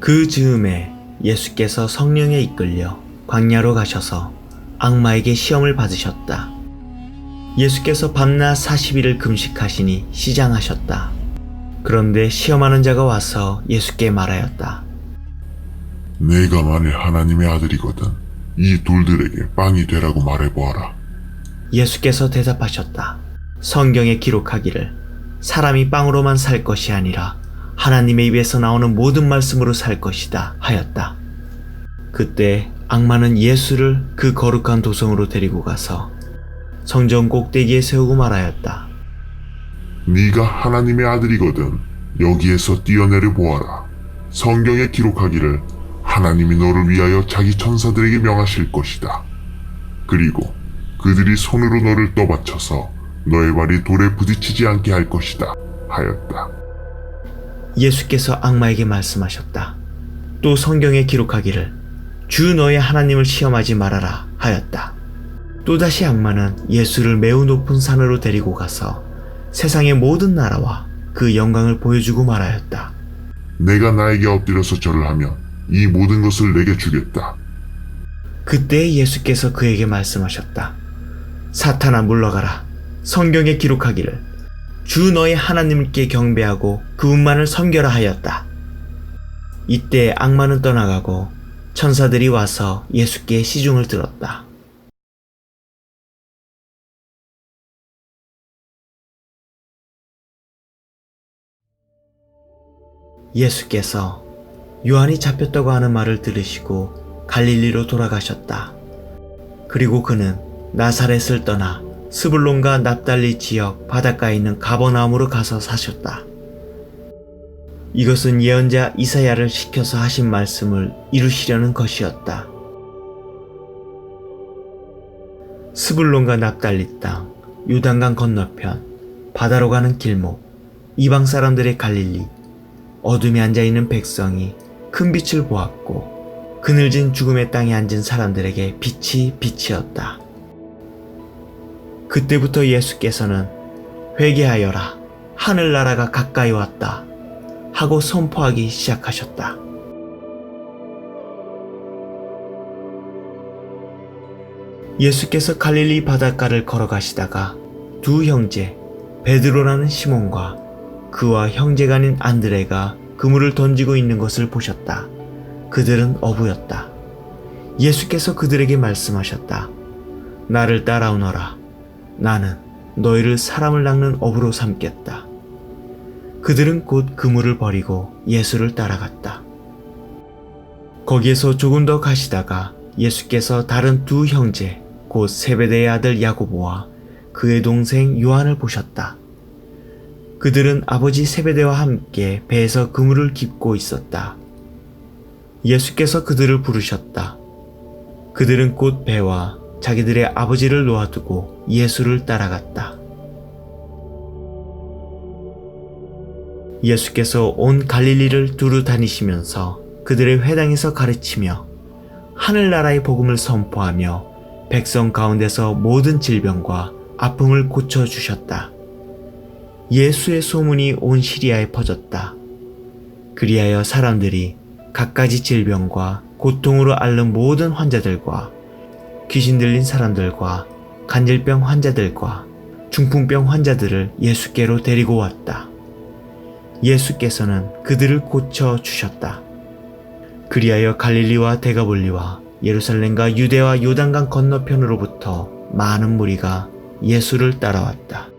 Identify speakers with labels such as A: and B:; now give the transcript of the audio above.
A: 그 즈음에 예수께서 성령에 이끌려 광야로 가셔서 악마에게 시험을 받으셨다. 예수께서 밤낮 40일을 금식하시니 시장하셨다. 그런데 시험하는 자가 와서 예수께 말하였다.
B: 내가 만일 하나님의 아들이거든 이 돌들에게 빵이 되라고 말해보아라.
A: 예수께서 대답하셨다. 성경에 기록하기를 사람이 빵으로만 살 것이 아니라 하나님의 입에서 나오는 모든 말씀으로 살 것이다 하였다. 그때 악마는 예수를 그 거룩한 도성으로 데리고 가서 성전 꼭대기에 세우고 말하였다.
B: 네가 하나님의 아들이거든 여기에서 뛰어내려 보아라. 성경에 기록하기를 하나님이 너를 위하여 자기 천사들에게 명하실 것이다. 그리고 그들이 손으로 너를 떠받쳐서 너의 발이 돌에 부딪히지 않게 할 것이다 하였다.
A: 예수께서 악마에게 말씀하셨다. 또 성경에 기록하기를 주 너의 하나님을 시험하지 말아라 하였다. 또다시 악마는 예수를 매우 높은 산으로 데리고 가서 세상의 모든 나라와 그 영광을 보여주고 말하였다.
B: 내가 나에게 엎드려서 절을 하면 이 모든 것을 내게 주겠다.
A: 그때 예수께서 그에게 말씀하셨다. 사탄아 물러가라. 성경에 기록하기를 주 너의 하나님께 경배하고 그분만을 섬겨라 하였다. 이때 악마는 떠나가고 천사들이 와서 예수께 시중을 들었다. 예수께서 요한이 잡혔다고 하는 말을 들으시고 갈릴리로 돌아가셨다. 그리고 그는 나사렛을 떠나 스불론과 납달리 지역 바닷가에 있는 가버나움으로 가서 사셨다. 이것은 예언자 이사야를 시켜서 하신 말씀을 이루시려는 것이었다. 스불론과 납달리 땅, 요단강 건너편, 바다로 가는 길목, 이방 사람들의 갈릴리, 어둠에 앉아있는 백성이 큰 빛을 보았고 그늘진 죽음의 땅에 앉은 사람들에게 빛이 빛이었다. 그때부터 예수께서는 회개하여라, 하늘나라가 가까이 왔다 하고 선포하기 시작하셨다. 예수께서 갈릴리 바닷가를 걸어가시다가 두 형제 베드로라는 시몬과 그와 형제가 아닌 안드레가 그물을 던지고 있는 것을 보셨다. 그들은 어부였다. 예수께서 그들에게 말씀하셨다. 나를 따라오너라. 나는 너희를 사람을 낚는 어부로 삼겠다. 그들은 곧 그물을 버리고 예수를 따라갔다. 거기에서 조금 더 가시다가 예수께서 다른 두 형제 곧 세베대의 아들 야고보와 그의 동생 요한을 보셨다. 그들은 아버지 세베대와 함께 배에서 그물을 깁고 있었다. 예수께서 그들을 부르셨다. 그들은 곧 배와 자기들의 아버지를 놓아두고 예수를 따라갔다. 예수께서 온 갈릴리를 두루 다니시면서 그들의 회당에서 가르치며 하늘나라의 복음을 선포하며 백성 가운데서 모든 질병과 아픔을 고쳐주셨다. 예수의 소문이 온 시리아에 퍼졌다. 그리하여 사람들이 갖가지 질병과 고통으로 앓는 모든 환자들과 귀신 들린 사람들과 간질병 환자들과 중풍병 환자들을 예수께로 데리고 왔다. 예수께서는 그들을 고쳐 주셨다. 그리하여 갈릴리와 데가볼리와 예루살렘과 유대와 요단강 건너편으로부터 많은 무리가 예수를 따라왔다.